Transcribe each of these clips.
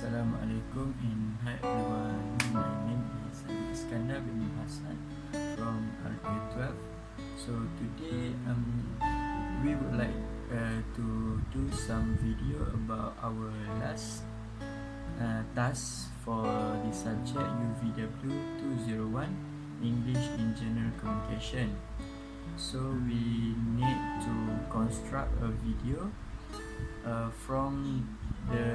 Assalamualaikum and hi everyone. My name is Iskandar bin Hassan from RK12. So today we would like to do some video about our last task for the subject UVW 201 English in General Communication. So we need to construct a video from the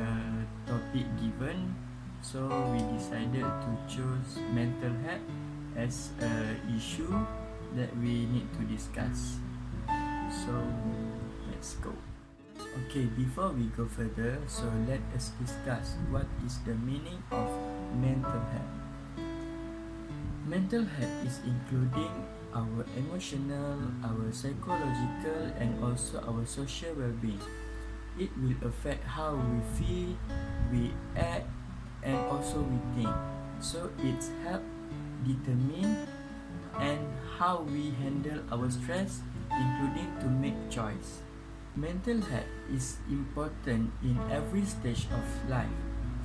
topic given. So we decided to choose mental health as a issue that we need to discuss. So let's go. Okay, before we go further, so let us discuss what is the meaning of mental health. Mental health is including our emotional, our psychological, and also our social well-being. It will affect how we feel, we act, and also we think. So it's help determine and how we handle our stress, including to make choice. Mental health is important in every stage of life,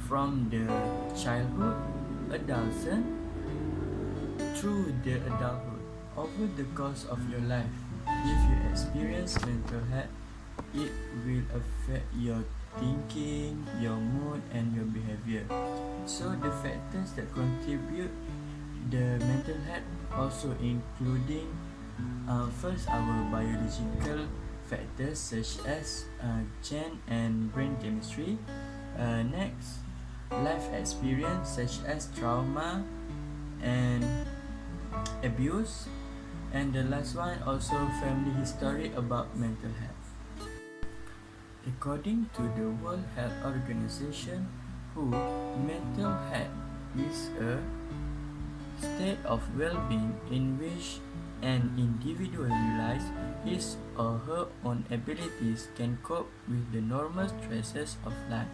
from the childhood, adolescence, through the adulthood. Over the course of your life, if you experience mental health, it will affect your thinking, your mood, and your behavior. So the factors that contribute the mental health also including first our biological factors such as gene and brain chemistry. Next, life experience such as trauma and abuse. And the last one also family history about mental health. According to the World Health Organization, WHO, mental health is a state of well-being in which an individual realizes his or her own abilities, can cope with the normal stresses of life,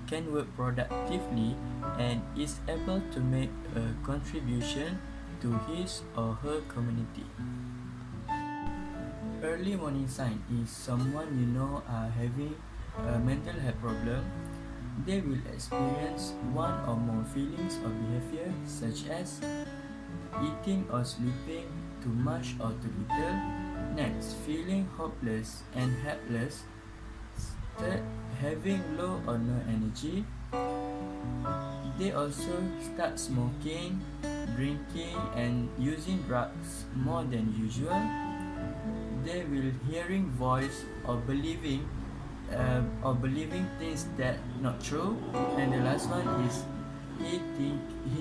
can work productively, and is able to make a contribution to his or her community. Early warning sign is someone you know are having a mental health problem. They will experience one or more feelings or behavior such as eating or sleeping too much or too little. Next, feeling hopeless and helpless. Third, having low or no energy. They also start smoking, drinking, and using drugs more than usual. They will hearing voice or believing things that not true. And the last one is he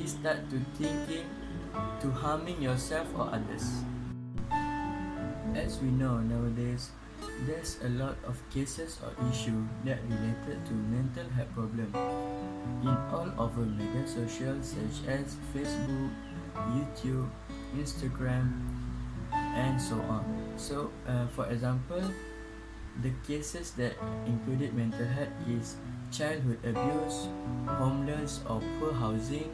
start to thinking to harming yourself or others. As we know nowadays, there's a lot of cases or issue that related to mental health problem in all over media social such as Facebook, YouTube, Instagram, and so on. So, for example, the cases that included mental health is childhood abuse, homeless or poor housing,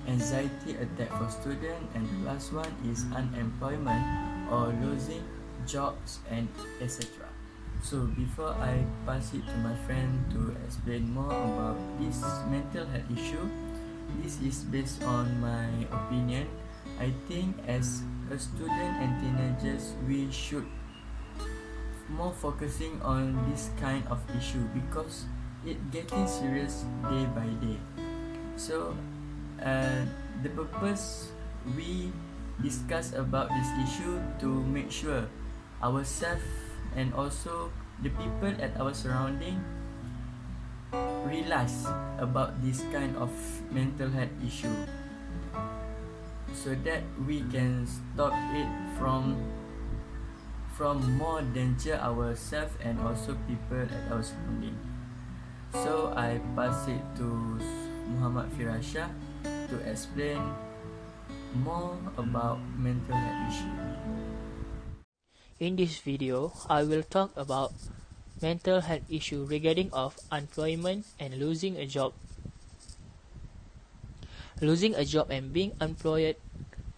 anxiety attack for students, and the last one is unemployment or losing jobs and etc. So before I pass it to my friend to explain more about this mental health issue, this is based on my opinion. I think as a student and teenagers, we should more focusing on this kind of issue because it getting serious day by day. So the purpose we discuss about this issue to make sure ourselves and also the people at our surrounding realize about this kind of mental health issue, so that we can stop it from more danger ourselves and also people at our surrounding. So I pass it to Muhammad Firasha to explain more about mental health issue. In this video, I will talk about mental health issue regarding of unemployment and losing a job. Losing a job and being unemployed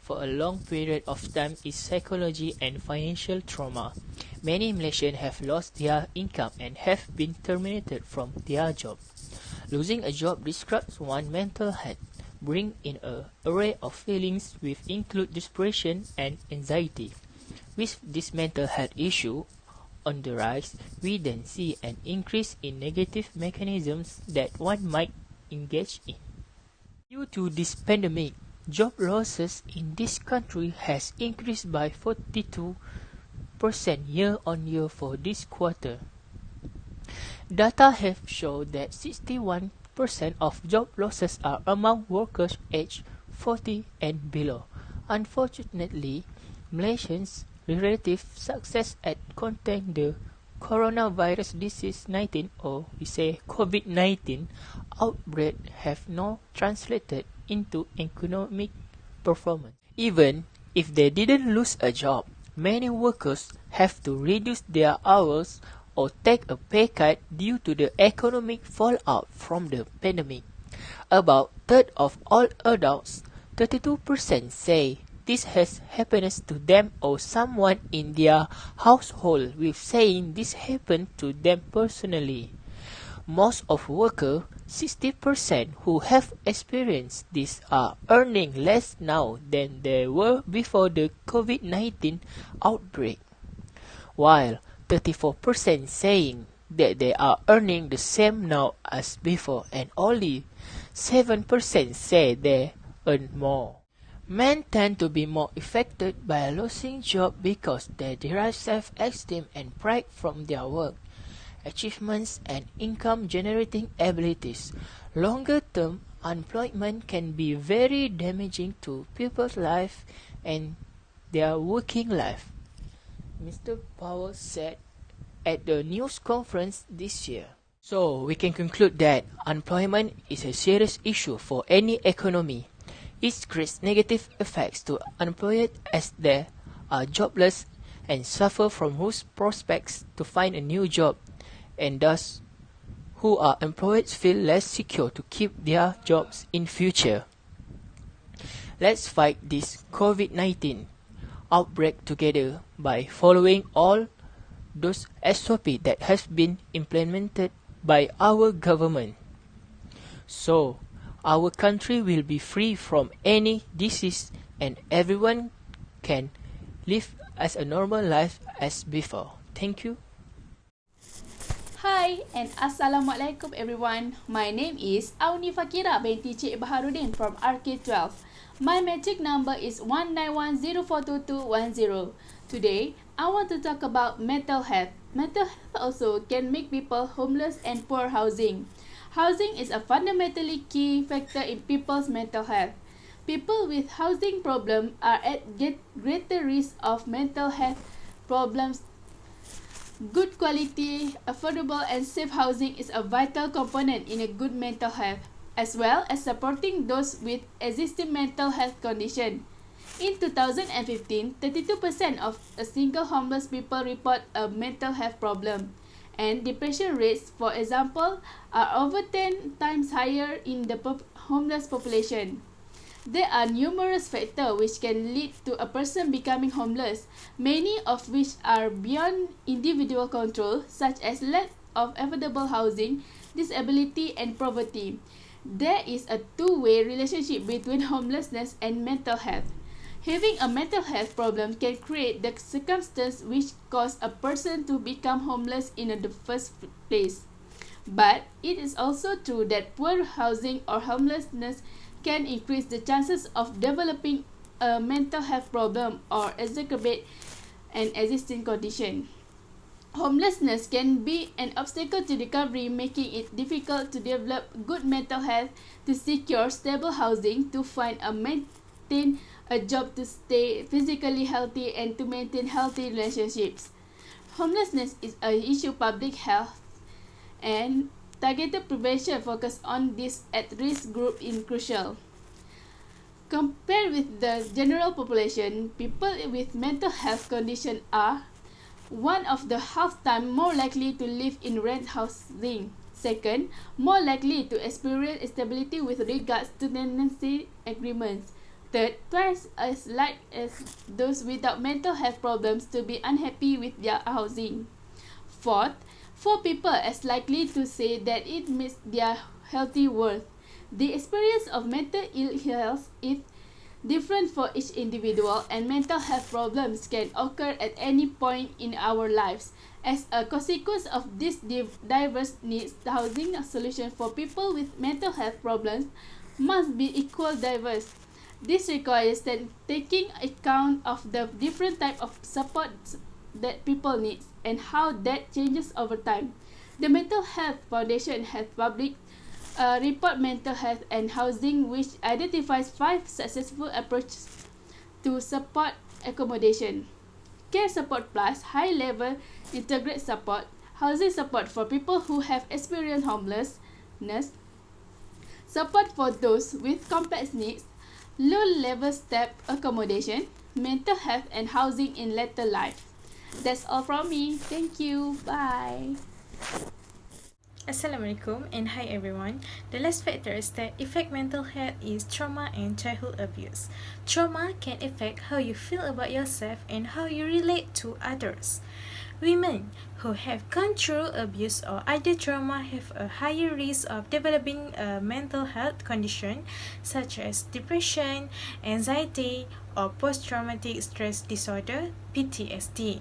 for a long period of time is psychology and financial trauma. Many Malaysians have lost their income and have been terminated from their job. Losing a job describes one's mental health, bring in an array of feelings which include desperation and anxiety. With this mental health issue on the rise, we then see an increase in negative mechanisms that one might engage in. Due to this pandemic, job losses in this country has increased by 42% year-on-year for this quarter. Data have shown that 61% of job losses are among workers aged 40 and below. Unfortunately, Malaysians' relative success at containing the coronavirus disease 19, or we say COVID-19 outbreak have not translated into economic performance. Even if they didn't lose a job, many workers have to reduce their hours or take a pay cut due to the economic fallout from the pandemic. About a third of all adults, 32%, say this has happened to them or someone in their household, with saying this happened to them personally. Most of workers, 60%, who have experienced this are earning less now than they were before the COVID-19 outbreak, while 34% saying that they are earning the same now as before, and only 7% say they earn more. Men tend to be more affected by losing job because they derive self-esteem and pride from their work, achievements, and income-generating abilities. Longer-term unemployment can be very damaging to people's life and their working life, Mr. Powell said at the news conference this year. So we can conclude that unemployment is a serious issue for any economy. It creates negative effects to unemployed as they are jobless and suffer from whose prospects to find a new job, and thus who are employed feel less secure to keep their jobs in future. Let's fight this COVID-19 outbreak together by following all those SOP that has been implemented by our government. So, our country will be free from any disease and everyone can live as a normal life as before. Thank you. Hi and Assalamualaikum everyone. My name is Auni Fakira binti Cik Baharudin from RK12. My metric number is 191042210. Today, I want to talk about mental health. Mental health also can make people homeless and poor housing. Housing is a fundamentally key factor in people's mental health. People with housing problems are at greater risk of mental health problems. Good quality, affordable and safe housing is a vital component in a good mental health, as well as supporting those with existing mental health condition. In 2015, 32% of single homeless people report a mental health problem, and depression rates, for example, are over 10 times higher in the homeless population. There are numerous factors which can lead to a person becoming homeless, many of which are beyond individual control, such as lack of affordable housing, disability, and poverty. There is a two-way relationship between homelessness and mental health. Having a mental health problem can create the circumstances which cause a person to become homeless in the first place. But it is also true that poor housing or homelessness can increase the chances of developing a mental health problem or exacerbate an existing condition. Homelessness can be an obstacle to recovery, making it difficult to develop good mental health, to secure stable housing, to find and maintain a job, to stay physically healthy, and to maintain healthy relationships. Homelessness is an issue of public health, and targeted prevention focus on this at-risk group is crucial. Compared with the general population, people with mental health conditions are one of the half time more likely to live in rent housing. Second, more likely to experience instability with regards to tenancy agreements. Third, twice as likely as those without mental health problems to be unhappy with their housing. Fourth, 4 people as likely to say that it meets their healthy worth. The experience of mental ill health is different for each individual, and mental health problems can occur at any point in our lives. As a consequence of these diverse needs, the housing solution for people with mental health problems must be equal diverse. This requires that taking account of the different type of support that people need and how that changes over time. The Mental Health Foundation has published a report Mental Health and Housing, which identifies 5 successful approaches to support accommodation. Care support plus high level integrated support, housing support for people who have experienced homelessness, support for those with complex needs, low level step accommodation, mental health and housing in later life. That's all from me. Thank you. Bye. Assalamualaikum and hi everyone. The last factors that affect mental health is trauma and childhood abuse. Trauma can affect how you feel about yourself and how you relate to others. Women who have gone through abuse or other trauma have a higher risk of developing a mental health condition such as depression, anxiety, or post-traumatic stress disorder (PTSD).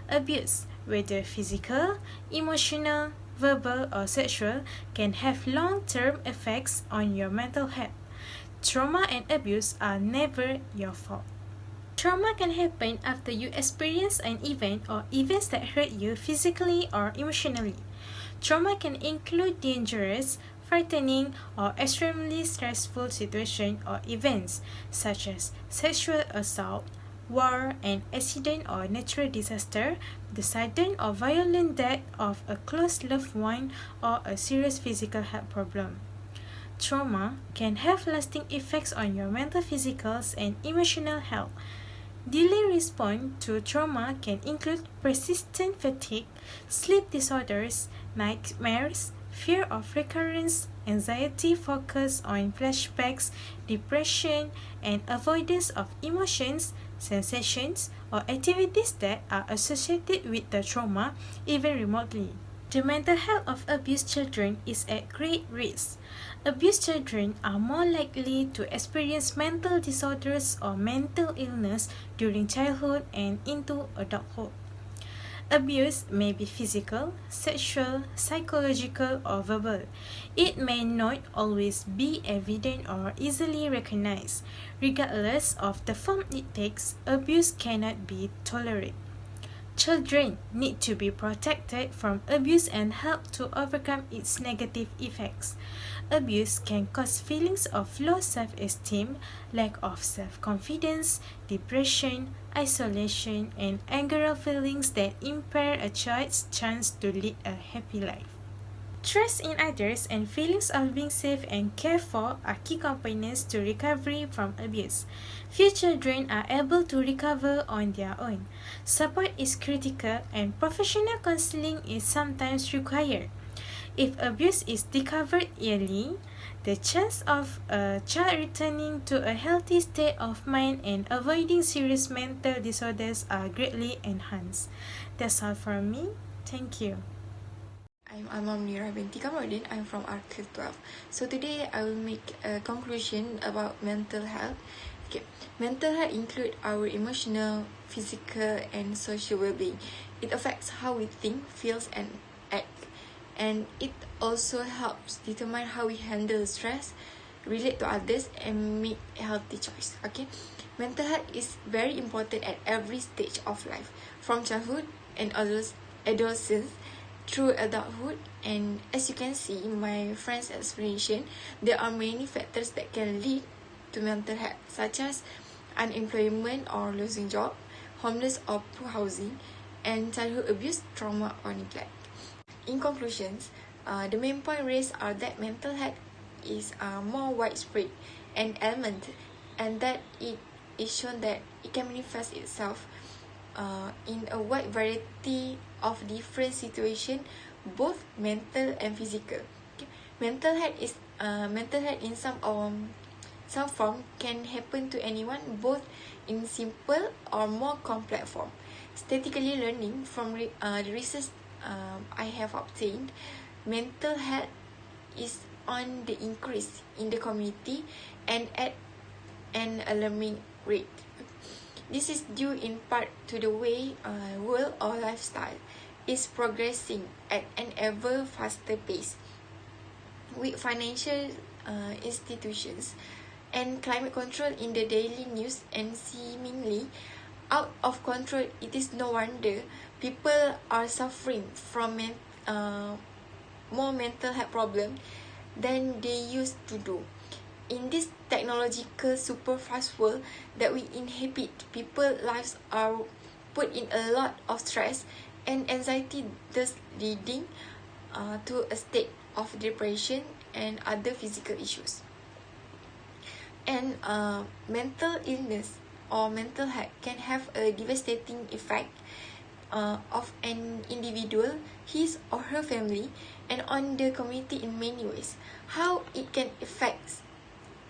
Abuse, whether physical, emotional, verbal, or sexual, can have long-term effects on your mental health. Trauma and abuse are never your fault. Trauma can happen after you experience an event or events that hurt you physically or emotionally. Trauma can include dangerous, frightening, or extremely stressful situations or events such as sexual assault, war, an accident or natural disaster, the sudden or violent death of a close loved one, or a serious physical health problem. Trauma can have lasting effects on your mental, physical, and emotional health. Delayed response to trauma can include persistent fatigue, sleep disorders, nightmares, fear of recurrence, anxiety focus on flashbacks, depression, and avoidance of emotions, sensations, or activities that are associated with the trauma, even remotely. The mental health of abused children is at great risk. Abused children are more likely to experience mental disorders or mental illness during childhood and into adulthood. Abuse may be physical, sexual, psychological, or verbal. It may not always be evident or easily recognized. Regardless of the form it takes, abuse cannot be tolerated. Children need to be protected from abuse and helped to overcome its negative effects. Abuse can cause feelings of low self-esteem, lack of self-confidence, depression, isolation, and anger feelings that impair a child's chance to lead a happy life. Trust in others and feelings of being safe and cared for are key components to recovery from abuse. Few children are able to recover on their own. Support is critical and professional counseling is sometimes required. If abuse is discovered early, the chance of a child returning to a healthy state of mind and avoiding serious mental disorders are greatly enhanced. That's all from me. Thank you. I'm Alma Munira binti Kamarudin. I'm from Arcade 12. So today I will make a conclusion about mental health. Okay, mental health include our emotional, physical, and social well-being. It affects how we think, feels, and act, and it also helps determine how we handle stress, relate to others, and make healthy choice. Okay, mental health is very important at every stage of life, from childhood and adolescence through adulthood. And as you can see in my friend's explanation, there are many factors that can lead to mental health, such as unemployment or losing job, homeless or poor housing, and childhood abuse, trauma, or neglect. In conclusions, the main point raised are that mental health is more widespread and element, and that it is shown that it can manifest itself in a wide variety of different situations, both mental and physical. Okay. Mental health in some form can happen to anyone, both in simple or more complex form. Statically learning from the research I have obtained, mental health is on the increase in the community and at an alarming rate. This is due in part to the way world or lifestyle is progressing at an ever faster pace, with financial institutions and climate control in the daily news and seemingly out of control. It is no wonder people are suffering from more mental health problems than they used to do. In this technological super fast world that we inhabit, people's lives are put in a lot of stress and anxiety, thus leading to a state of depression and other physical issues. And mental illness or mental health can have a devastating effect of an individual, his or her family, and on the community in many ways. How it can affect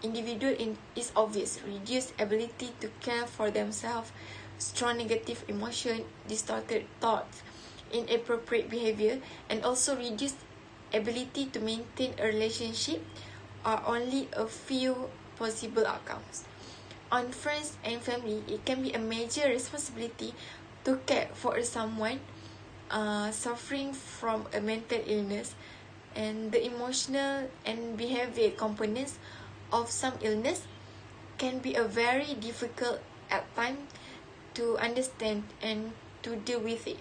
individual is obvious: reduced ability to care for themselves, strong negative emotion, distorted thoughts, inappropriate behavior, and also reduced ability to maintain a relationship are only a few possible outcomes. On friends and family, it can be a major responsibility to care for someone suffering from a mental illness, and the emotional and behavior components of some illness can be a very difficult at times to understand and to deal with it.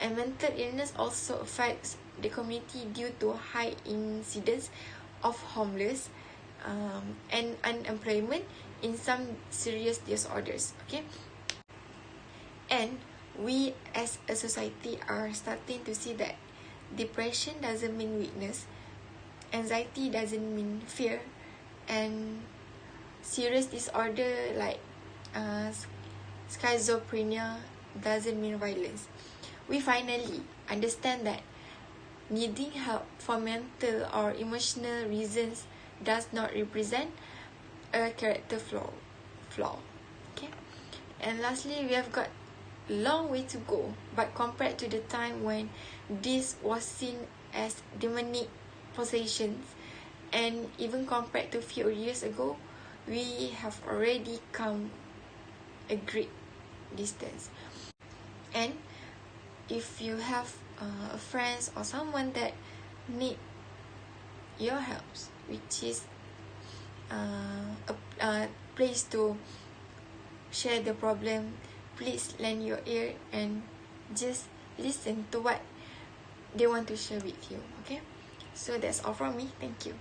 And mental illness also affects the community due to high incidence of homeless and unemployment in some serious disorders. Okay, and we as a society are starting to see that depression doesn't mean weakness, anxiety doesn't mean fear, and serious disorder like schizophrenia doesn't mean violence. We finally understand that needing help for mental or emotional reasons does not represent a character flaw. Okay, and lastly, we have got a long way to go, but compared to the time when this was seen as demonic possessions, and even compared to a few years ago, we have already come a great distance. And if you have a friend or someone that need your help, which is a place to share the problem, please lend your ear and just listen to what they want to share with you. Okay, so that's all from me. Thank you.